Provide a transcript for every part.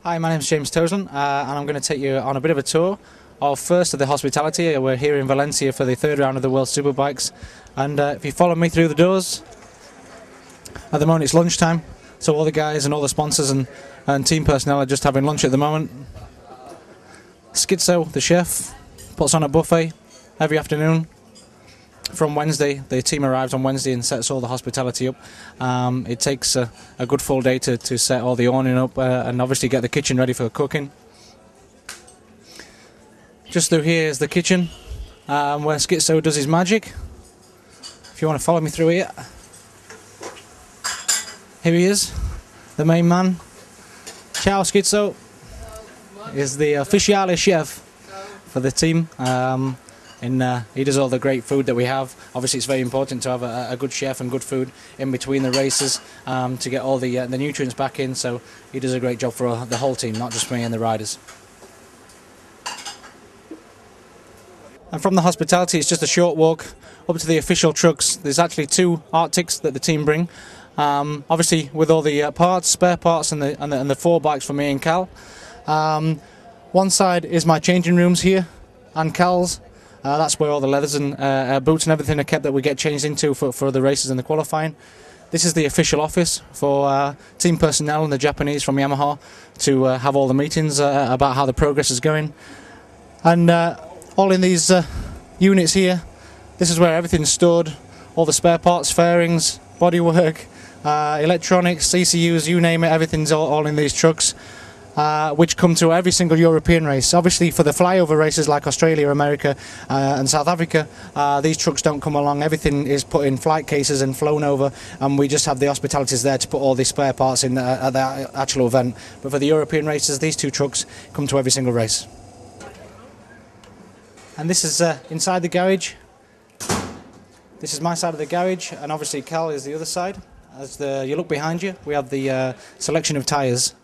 Hi, my name's James Toseland, and I'm going to take you on a bit of a tour of first of the hospitality. We're here in Valencia for the third round of the World Superbikes, and if you follow me through the doors, at the moment it's lunchtime, so all the guys and all the sponsors and team personnel are just having lunch at the moment. Schizo, the chef, puts on a buffet every afternoon. From Wednesday, the team arrives on Wednesday and sets all the hospitality up. It takes a good full day to set all the awning up and obviously get the kitchen ready for cooking. Just through here is the kitchen where Schizo does his magic. If you want to follow me through here. Here he is, the main man. Ciao Schizo is the officiale chef for the team. He does all the great food that we have. Obviously it's very important to have a good chef and good food in between the races to get all the nutrients back in, so he does a great job for the whole team, not just me and the riders. And from the hospitality it's just a short walk up to the official trucks. There's actually two Arctics that the team bring, obviously with all the parts, spare parts and the four bikes for me and Cal. One side is my changing rooms here and Cal's. That's where all the leathers and boots and everything are kept that we get changed into for the races and the qualifying. This is the official office for team personnel and the Japanese from Yamaha to have all the meetings about how the progress is going. And all in these units here, this is where everything's stored, all the spare parts, fairings, bodywork, electronics, ECUs, you name it, everything's all in these trucks. Which come to every single European race. Obviously for the flyover races like Australia, America and South Africa, these trucks don't come along. Everything is put in flight cases and flown over, and we just have the hospitalities there to put all the spare parts in at the actual event. But for the European races, these two trucks come to every single race. And this is inside the garage. This is my side of the garage, and obviously Cal is the other side. As you look behind you, we have the selection of tyres.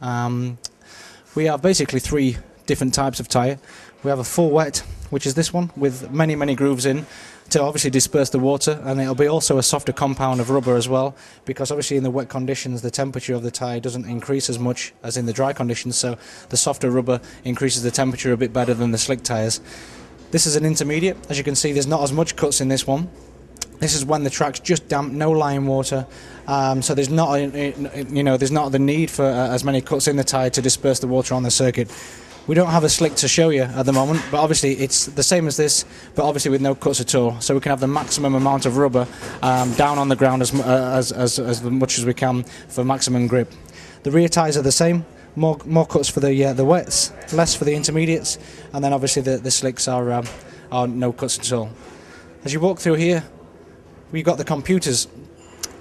We have basically three different types of tyre. We have a full wet, which is this one, with many grooves in to obviously disperse the water, and it'll be also a softer compound of rubber as well, because obviously in the wet conditions the temperature of the tyre doesn't increase as much as in the dry conditions, so the softer rubber increases the temperature a bit better than the slick tyres. This is an intermediate. As you can see, there's not as much cuts in this one. This is when the track's just damp, no lying water, so there's not there's not the need for as many cuts in the tyre to disperse the water on the circuit. We don't have a slick to show you at the moment, but obviously it's the same as this, but obviously with no cuts at all. So we can have the maximum amount of rubber down on the ground as much as we can for maximum grip. The rear tyres are the same. More cuts for the wets, less for the intermediates, and then obviously the slicks are no cuts at all. As you walk through here, we've got the computers.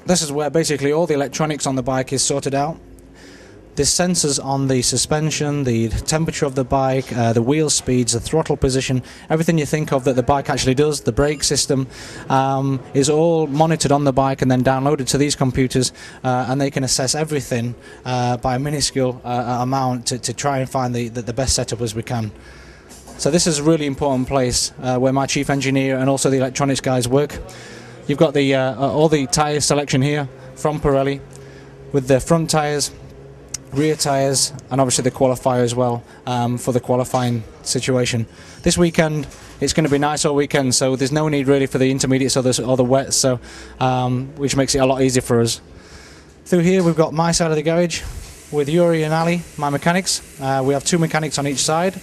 This is where basically all the electronics on the bike is sorted out. There's sensors on the suspension, the temperature of the bike, the wheel speeds, the throttle position, everything you think of that the bike actually does. The brake system is all monitored on the bike and then downloaded to these computers, and they can assess everything by a minuscule amount to try and find the best setup as we can. So this is a really important place where my chief engineer and also the electronics guys work. You've got the all the tyre selection here from Pirelli, with the front tyres, rear tyres, and obviously the qualifier as well for the qualifying situation. This weekend it's going to be nice all weekend, so there's no need really for the intermediates or the wets, so which makes it a lot easier for us. Through here we've got my side of the garage with Yuri and Ali, my mechanics. We have two mechanics on each side.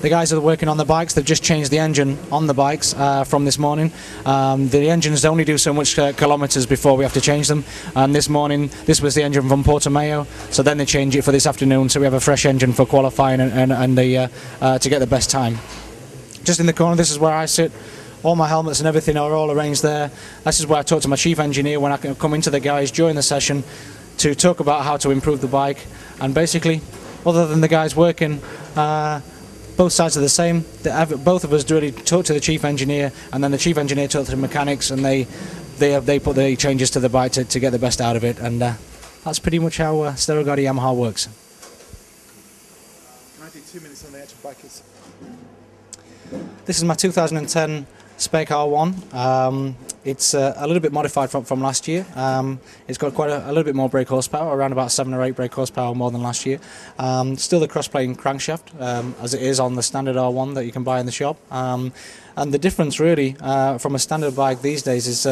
The guys are working on the bikes. They've just changed the engine on the bikes from this morning. The engines only do so much kilometres before we have to change them. And this morning, this was the engine from Portimao, so then they change it for this afternoon, so we have a fresh engine for qualifying and to get the best time. Just in the corner, this is where I sit. All my helmets and everything are all arranged there. This is where I talk to my chief engineer when I can come into the garage during the session to talk about how to improve the bike. And basically, other than the guys working, both sides are the same. Both of us really talk to the chief engineer, and then the chief engineer talks to the mechanics, and they put the changes to the bike to get the best out of it. And that's pretty much how Sterogadi Yamaha works. Can I do 2 minutes on the actual bike? This is my 2010 Spec R1. It's a little bit modified from last year. It's got quite a little bit more brake horsepower, around about 7 or 8 brake horsepower more than last year. Still the cross-plane crankshaft, as it is on the standard R1 that you can buy in the shop. And the difference really from a standard bike these days is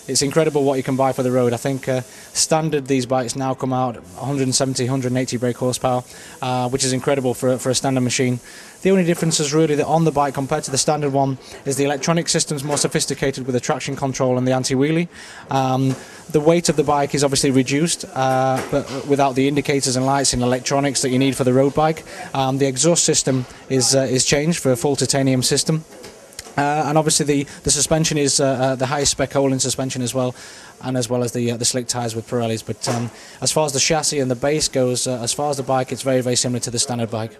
it's incredible what you can buy for the road. I think standard these bikes now come out 170, 180 brake horsepower, which is incredible for a standard machine. The only difference is really that on the bike compared to the standard one is the electronic system's more sophisticated with the traction control and the anti-wheelie. The weight of the bike is obviously reduced, but without the indicators and lights and electronics that you need for the road bike. The exhaust system is changed for a full titanium system. And obviously the suspension is the highest spec Olin suspension as well, and as well as the slick tyres with Pirellis. But as far as the chassis and the base goes, as far as the bike, it's very, very similar to the standard bike.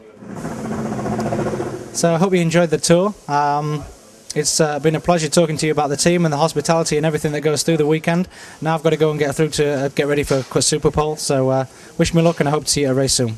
So I hope you enjoyed the tour. It's been a pleasure talking to you about the team and the hospitality and everything that goes through the weekend. Now I've got to go and get through to get ready for Super Pole. So wish me luck, and I hope to see you at a race soon.